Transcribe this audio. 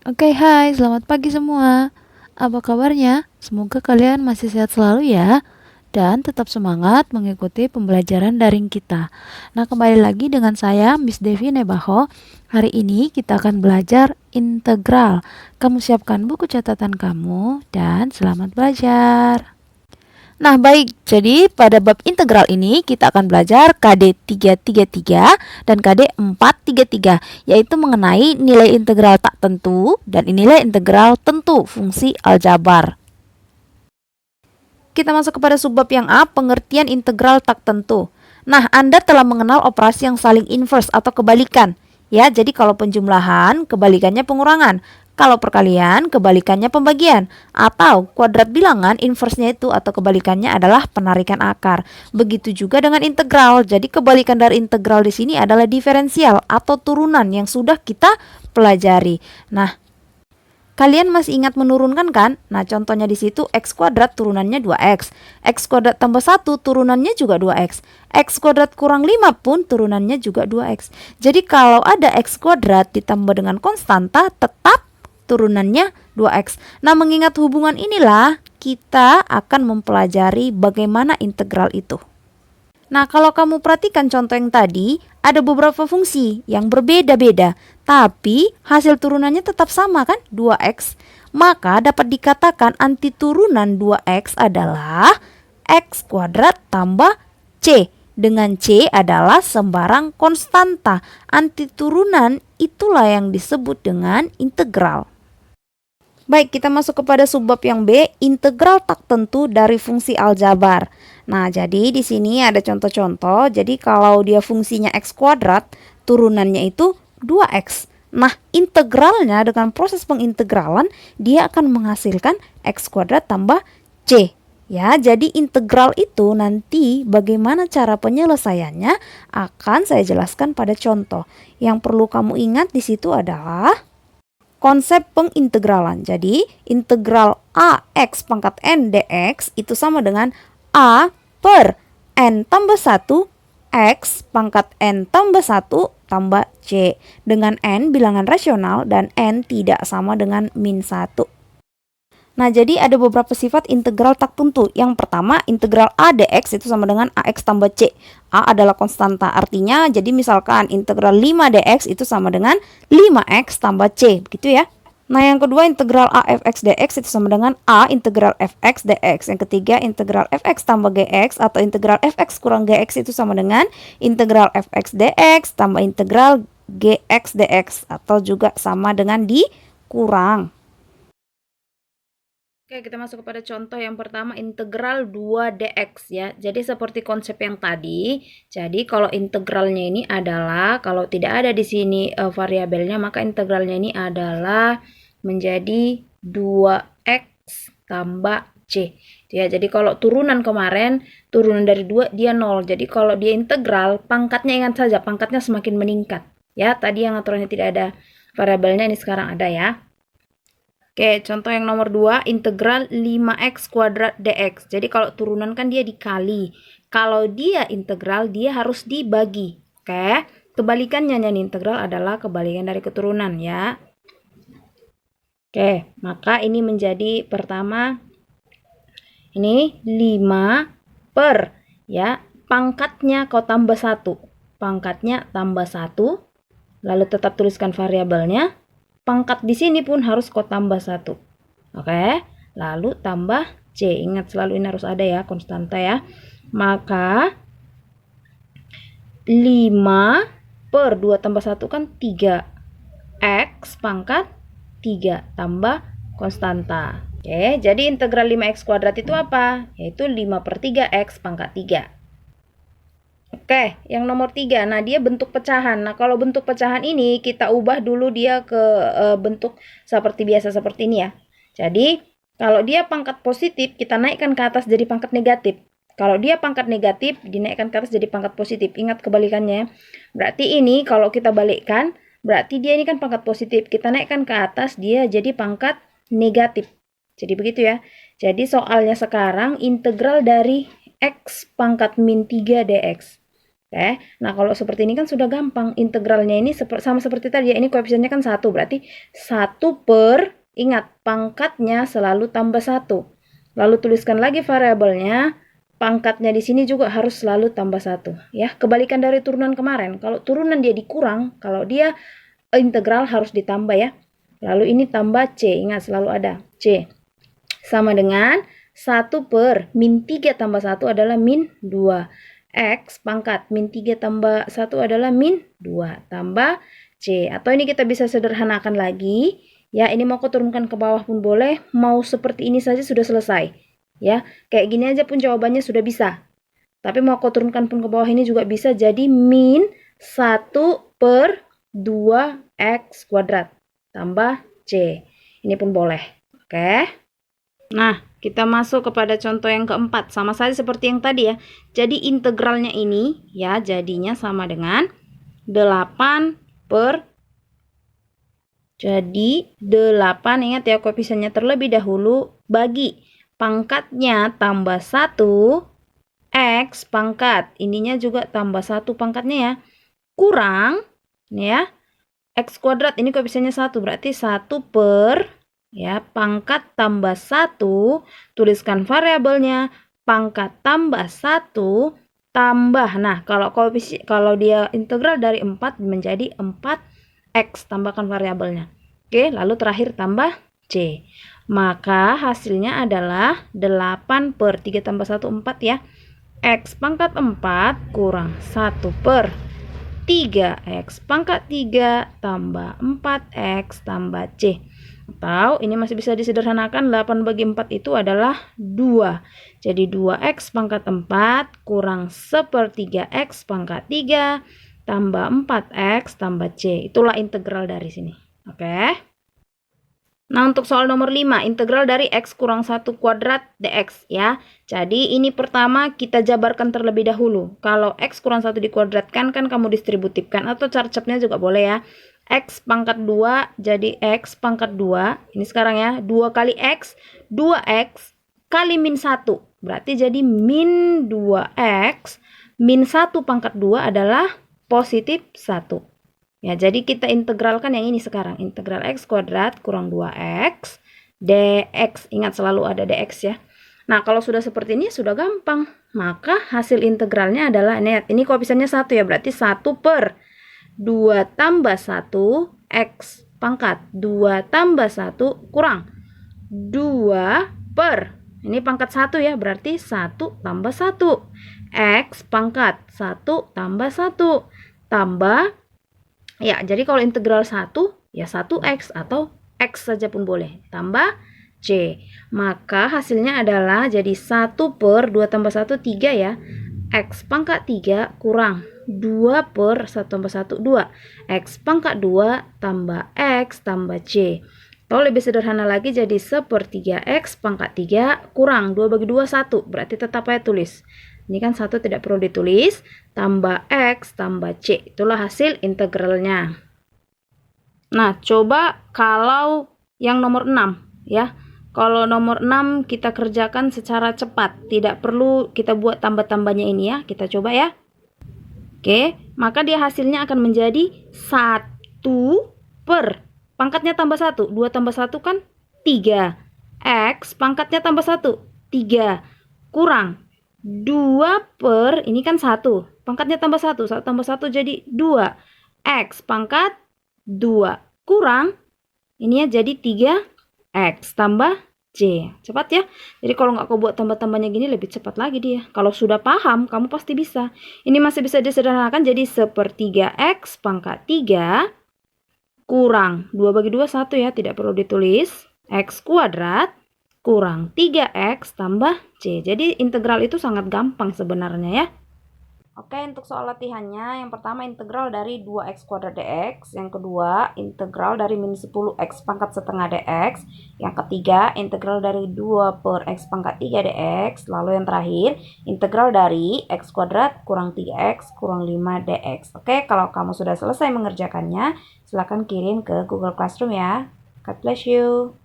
Oke, hai, selamat pagi semua. Apa kabarnya? Semoga kalian masih sehat selalu ya, dan tetap semangat mengikuti pembelajaran daring kita. Nah, kembali lagi dengan saya, Miss Devi Nebaho. Hari ini kita akan belajar integral. Kamu siapkan buku catatan kamu, dan selamat belajar. Nah, baik. Jadi, pada bab integral ini kita akan belajar KD 333 dan KD 433, yaitu mengenai nilai integral tak tentu dan nilai integral tentu fungsi aljabar. Kita masuk kepada subbab yang A, pengertian integral tak tentu. Nah, Anda telah mengenal operasi yang saling inverse atau kebalikan. Ya, jadi kalau penjumlahan, kebalikannya pengurangan. Kalau perkalian, kebalikannya pembagian. Atau kuadrat bilangan, inverse-nya itu atau kebalikannya adalah penarikan akar. Begitu juga dengan integral. Jadi kebalikan dari integral di sini adalah diferensial atau turunan yang sudah kita pelajari. Nah, kalian masih ingat menurunkan kan? Nah, contohnya di situ x kuadrat turunannya 2x. X kuadrat tambah 1 turunannya juga 2x. X kuadrat kurang 5 pun turunannya juga 2x. Jadi kalau ada x kuadrat ditambah dengan konstanta, tetap turunannya 2x. Nah, mengingat hubungan inilah kita akan mempelajari bagaimana integral itu. Nah, kalau kamu perhatikan contoh yang tadi, ada beberapa fungsi yang berbeda-beda, tapi hasil turunannya tetap sama kan, 2x. Maka dapat dikatakan antiturunan 2x adalah x kuadrat tambah c. Dengan c adalah sembarang konstanta. Antiturunan itulah yang disebut dengan integral. Baik, kita masuk kepada subbab yang B, integral tak tentu dari fungsi aljabar. Nah, jadi di sini ada contoh-contoh. Jadi kalau dia fungsinya x kuadrat, turunannya itu 2x. Nah, integralnya dengan proses pengintegralan, dia akan menghasilkan x kuadrat tambah c. Ya, jadi integral itu nanti bagaimana cara penyelesaiannya akan saya jelaskan pada contoh. Yang perlu kamu ingat di situ adalah konsep pengintegralan. Jadi, integral AX pangkat N dx itu sama dengan A per N tambah 1 X pangkat N tambah 1 tambah C. Dengan N bilangan rasional dan N tidak sama dengan min 1. Nah, jadi ada beberapa sifat integral tak tentu. Yang pertama, integral A dx itu sama dengan AX tambah C. A adalah konstanta, artinya jadi misalkan integral 5 dx itu sama dengan 5x tambah C, begitu ya. Nah, yang kedua, integral A fx dx itu sama dengan A integral fx dx. Yang ketiga, integral fx tambah gx atau integral fx kurang gx itu sama dengan integral fx dx tambah integral gx dx atau juga sama dengan dikurang. Oke, kita masuk kepada contoh yang pertama, integral 2 dx ya. Jadi seperti konsep yang tadi. Jadi kalau integralnya ini adalah, kalau tidak ada di sini variabelnya, maka integralnya ini adalah menjadi 2x tambah c. Ya, jadi kalau turunan kemarin, turunan dari 2 dia 0. Jadi kalau dia integral, pangkatnya ingat saja, pangkatnya semakin meningkat. Ya, tadi yang aturannya tidak ada variabelnya, ini sekarang ada ya. Oke, contoh yang nomor 2, integral 5x kuadrat dx. Jadi kalau turunan kan dia dikali. Kalau dia integral, dia harus dibagi. Oke, kebalikannya yang integral adalah kebalikan dari keturunan ya. Oke, maka ini menjadi pertama, ini 5 per, ya, pangkatnya kau tambah 1. Pangkatnya tambah 1, lalu tetap tuliskan variabelnya. Pangkat di sini pun harus kau tambah 1. Oke, lalu tambah C. Ingat selalu ini harus ada ya, konstanta ya. Maka 5 per 2 tambah 1 kan 3. X pangkat 3 tambah konstanta. Oke, jadi integral 5x kuadrat itu apa? Yaitu 5 per 3x pangkat 3. Oke, yang nomor 3. Nah, dia bentuk pecahan. Nah, kalau bentuk pecahan ini kita ubah dulu dia ke bentuk seperti biasa seperti ini ya. Jadi, kalau dia pangkat positif, kita naikkan ke atas jadi pangkat negatif. Kalau dia pangkat negatif, dinaikkan ke atas jadi pangkat positif. Ingat kebalikannya. Berarti ini kalau kita balikkan, berarti dia ini kan pangkat positif. Kita naikkan ke atas, dia jadi pangkat negatif. Jadi begitu ya. Jadi soalnya sekarang integral dari x pangkat min 3 dx. Oke, nah kalau seperti ini kan sudah gampang. Integralnya ini sama seperti tadi ya. Ini koefisiennya kan 1, berarti 1 per, ingat, pangkatnya selalu tambah 1. Lalu tuliskan lagi variabelnya, pangkatnya di sini juga harus selalu tambah 1. Ya, kebalikan dari turunan kemarin. Kalau turunan dia dikurang, kalau dia integral harus ditambah ya. Lalu ini tambah C, ingat selalu ada C. Sama dengan 1 per min 3 tambah 1 adalah min 2. X pangkat min 3 tambah 1 adalah min 2 tambah C. Atau ini kita bisa sederhanakan lagi. Ya, ini mau aku turunkan ke bawah pun boleh. Mau seperti ini saja sudah selesai. Ya, kayak gini aja pun jawabannya sudah bisa. Tapi mau aku turunkan pun ke bawah ini juga bisa. Jadi min 1 per 2x kuadrat tambah C. Ini pun boleh. Oke. Nah, kita masuk kepada contoh yang keempat. Sama saja seperti yang tadi ya. Jadi integralnya ini ya jadinya sama dengan 8 per. Jadi 8, ingat ya koefisiennya terlebih dahulu, bagi pangkatnya tambah 1, X pangkat. Ininya juga tambah 1 pangkatnya ya. Kurang, ini ya, X kuadrat. Ini koefisiennya 1, berarti 1 per. Ya, pangkat tambah 1, tuliskan variabelnya, pangkat tambah 1, tambah. Nah, kalau dia integral dari 4 menjadi 4x, tambahkan variabelnya. Oke, lalu terakhir tambah C. Maka hasilnya adalah 8 per 3 tambah 1, 4 ya. X pangkat 4 kurang 1 per 3x pangkat 3 tambah 4x tambah C. Atau ini masih bisa disederhanakan, 8 bagi 4 itu adalah 2. Jadi 2x pangkat 4 kurang 1/3x pangkat 3 tambah 4x tambah C. Itulah integral dari sini. Oke. Nah, untuk soal nomor 5, integral dari x kurang 1 kuadrat dx ya. Jadi ini pertama kita jabarkan terlebih dahulu. Kalau x kurang 1 dikuadratkan kan kamu distributifkan, atau carcepnya juga boleh ya. X pangkat 2 jadi x pangkat 2. Ini sekarang ya, 2 kali x, 2x kali min 1. Berarti jadi min 2x min 1 pangkat 2 adalah positif 1. Ya, jadi kita integralkan yang ini sekarang. Integral x kuadrat kurang 2x dx. Ingat selalu ada dx ya. Nah, kalau sudah seperti ini sudah gampang. Maka hasil integralnya adalah, ini koefisiennya 1 ya. Berarti 1 per 2 tambah 1 x pangkat 2 tambah 1 kurang 2 per, ini pangkat 1 ya. Berarti 1 tambah 1. X pangkat 1 tambah 1 tambah. Ya, jadi kalau integral 1, ya 1x atau x saja pun boleh. Tambah C. Maka hasilnya adalah jadi 1 per 2 tambah 1, 3 ya. X pangkat 3 kurang 2 per 1 tambah 1, 2. X pangkat 2 tambah x tambah C. Atau lebih sederhana lagi jadi 1/3x pangkat 3 kurang 2 bagi 2, 1. Berarti tetap aja tulis. Ini kan 1 tidak perlu ditulis, tambah x tambah C. Itulah hasil integralnya. Nah, coba kalau yang nomor 6 ya. Kalau nomor 6 kita kerjakan secara cepat, tidak perlu kita buat tambah-tambahnya ini ya. Kita coba ya. Oke, maka dia hasilnya akan menjadi 1 per, pangkatnya tambah 1, 2 tambah 1 kan 3. X pangkatnya tambah 1, 3 kurang 2 per, ini kan 1, pangkatnya tambah 1, 1 tambah 1 jadi 2. X pangkat 2 kurang, ini ya jadi 3x tambah C. Cepat ya. Jadi kalau nggak kau buat tambah-tambahnya gini lebih cepat lagi dia. Kalau sudah paham, kamu pasti bisa. Ini masih bisa disederhanakan jadi 1/3x pangkat 3 kurang 2 bagi 2, 1 ya. Tidak perlu ditulis. X kuadrat kurang 3x tambah C. Jadi integral itu sangat gampang sebenarnya ya. Oke, untuk soal latihannya, yang pertama integral dari 2x kuadrat dx, yang kedua integral dari min 10x pangkat setengah dx, yang ketiga integral dari 2 per x pangkat 3 dx, lalu yang terakhir integral dari x kuadrat kurang 3x kurang 5 dx. Oke, kalau kamu sudah selesai mengerjakannya, silakan kirim ke Google Classroom ya. God bless you.